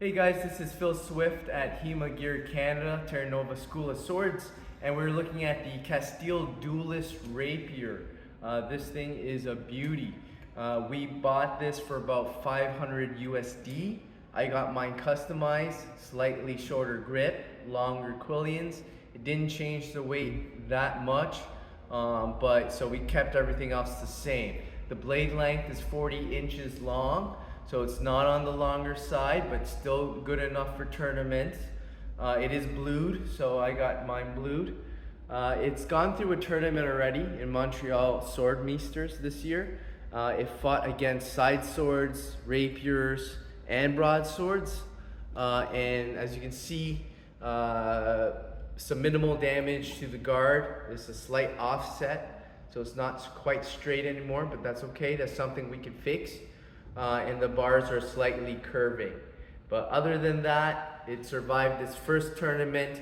Hey guys, this is Phil Swift at HEMA Gear Canada, Terra Nova School of Swords, and we're looking at the Castille Dueling Rapier. This thing is a beauty. We bought this for about 500 USD. I got mine customized, slightly shorter grip, longer quillions. It didn't change the weight that much, so we kept everything else the same. The blade length is 40 inches long. So it's not on the longer side, but still good enough for tournaments. It is blued, so I got mine blued. It's gone through a tournament already in Montreal Swordmeisters this year. It fought against side swords, rapiers, and broadswords. And as you can see, some minimal damage to the guard. There's a slight offset, so it's not quite straight anymore, but that's okay. That's something we can fix. And the bars are slightly curving. But other than that, it survived its first tournament.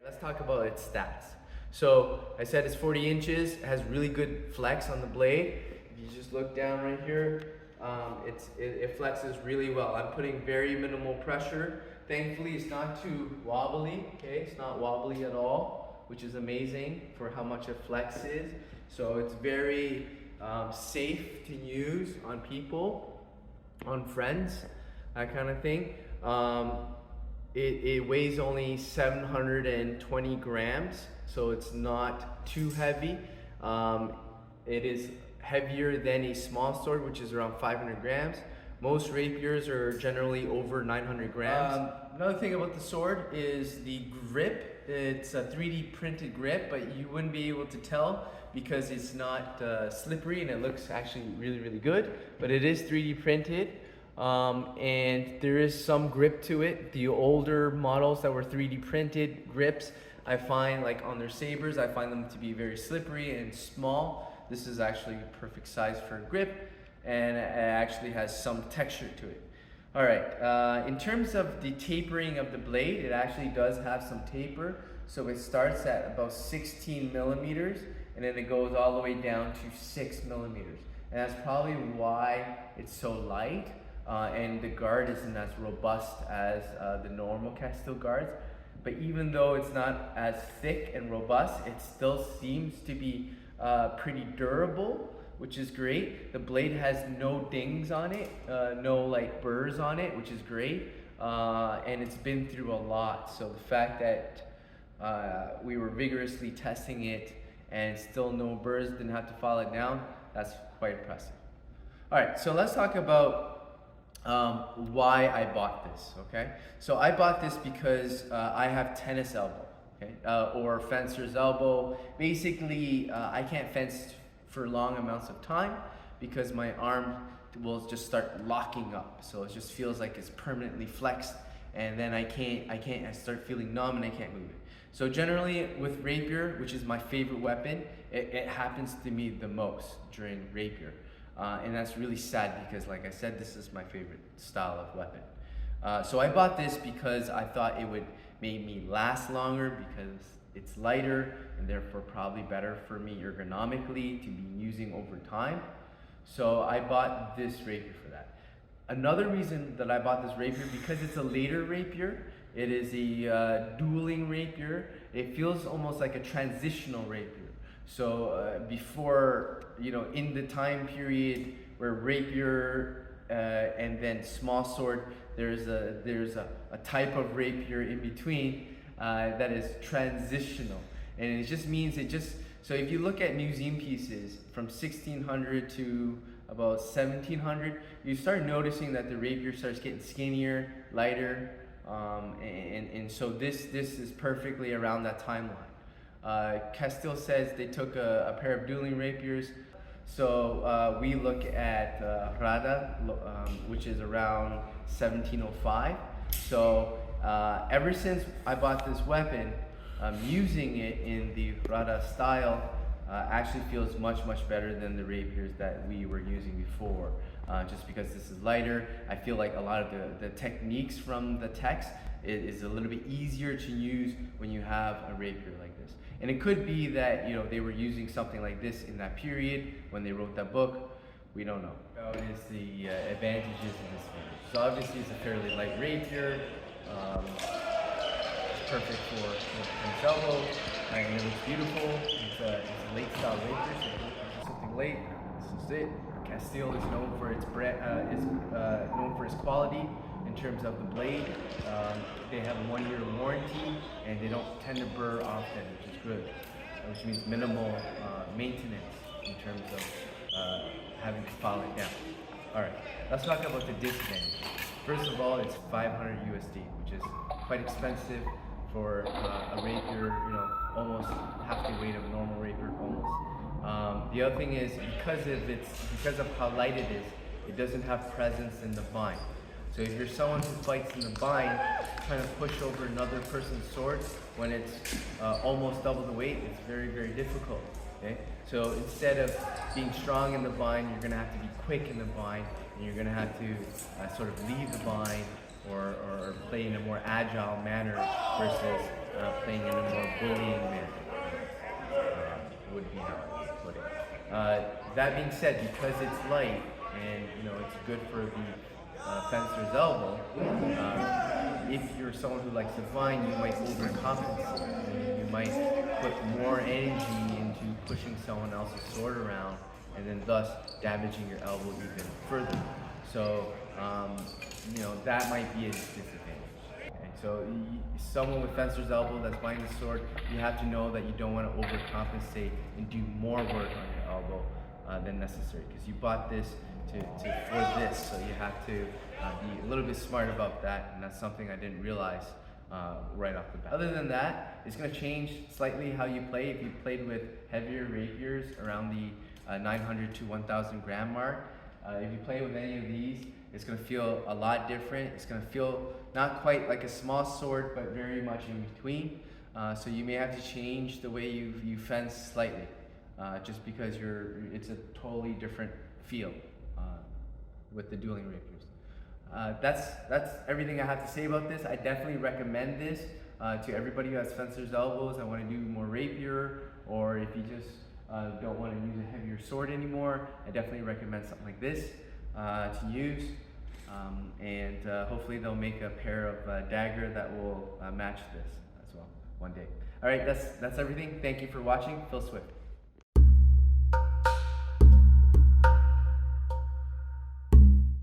Let's talk about its stats. So I said it's 40 inches, it has really good flex on the blade. If you just look down right here, it flexes really well. I'm putting very minimal pressure. Thankfully, it's not too wobbly, okay? It's not wobbly at all, which is amazing for how much it flexes. So it's very safe to use on people, on friends, that kind of thing. It weighs only 720 grams, so it's not too heavy. It is heavier than a small sword, which is around 500 grams. Most rapiers are generally over 900 grams. Another thing about the sword is the grip. It's a 3D printed grip, but you wouldn't be able to tell because it's not slippery and it looks actually really, really good, but it is 3D printed. And there is some grip to it. The older models that were 3D printed grips, I find like on their sabers, I find them to be very slippery and small. This is actually perfect size for a grip, and it actually has some texture to it. All right, in terms of the tapering of the blade, it actually does have some taper. So it starts at about 16 millimeters, and then it goes all the way down to 6 millimeters. And that's probably why it's so light. And the guard isn't as robust as the normal Castille guards. But even though it's not as thick and robust, it still seems to be pretty durable, which is great. The blade has no dings on it, no like burrs on it, which is great. And it's been through a lot. So the fact that we were vigorously testing it and still no burrs, didn't have to file it down, that's quite impressive. All right, so let's talk about why I bought this, okay? So I bought this because I have tennis elbow, okay? Or fencer's elbow. Basically, I can't fence for long amounts of time because my arm will just start locking up. So it just feels like it's permanently flexed, and then I start feeling numb and I can't move it. So generally with rapier, which is my favorite weapon, it happens to me the most during rapier. And that's really sad because, like I said, this is my favorite style of weapon. So I bought this because I thought it would make me last longer because it's lighter and therefore probably better for me ergonomically to be using over time. So I bought this rapier for that. Another reason that I bought this rapier, because it's a later rapier, it is a dueling rapier. It feels almost like a transitional rapier. So before, in the time period where rapier and then small sword, there's a type of rapier in between that is transitional. And it just means so if you look at museum pieces from 1600 to about 1700, you start noticing that the rapier starts getting skinnier, lighter, and so this is perfectly around that timeline. Castille says they took a pair of dueling rapiers. So we look at Rada, which is around 1705. So ever since I bought this weapon, I'm using it in the Rada style. actually feels much better than the rapiers that we were using before. Just because this is lighter, I feel like a lot of the techniques from the text is a little bit easier to use when you have a rapier like this. And it could be that they were using something like this in that period when they wrote that book. We don't know. What is the advantages of this finish? So obviously it's a fairly light rapier. Perfect for French elbow, and it looks beautiful. It's a late style rapier, so if it's something late, this is it. Castille is known for its known for its quality in terms of the blade. They have a 1-year warranty, and they don't tend to burr often, which is good, which means minimal maintenance in terms of having to file it down. All right, let's talk about the disadvantages. First of all, it's 500 USD, which is quite expensive for a rapier, almost half the weight of a normal rapier, almost. The other thing is, because of how light it is, it doesn't have presence in the bind. So if you're someone who fights in the bind, trying to push over another person's sword when it's almost double the weight, it's very difficult. Okay? So instead of being strong in the bind, you're going to have to be quick in the bind, and you're going to have to sort of leave the bind or play in a more agile manner versus playing in a more bullying manner. Would be how I would put it. That being said, because it's light and it's good for the fencer's elbow, if you're someone who likes to bind, you might overcompensate. You might put more energy into pushing someone else's sword around, and then thus damaging your elbow even further. So that might be a disadvantage. Okay? So someone with fencer's elbow that's binding the sword, you have to know that you don't want to overcompensate and do more work on your elbow than necessary, because you bought this for this, so you have to be a little bit smart about that, and that's something I didn't realize right off the bat. Other than that, it's going to change slightly how you play. If you played with heavier rapiers around the 900 to 1,000 gram mark, if you play with any of these, it's going to feel a lot different. It's going to feel not quite like a small sword, but very much in between. So you may have to change the way you fence slightly, just because it's a totally different feel with the dueling rapiers. That's everything I have to say about this. I definitely recommend this to everybody who has fencer's elbows. I want to do more rapier, or if you just don't want to use a heavier sword anymore, I definitely recommend something like this to use. And hopefully they'll make a pair of dagger that will match this as well one day. All right, that's everything. Thank you for watching. Phil Swift.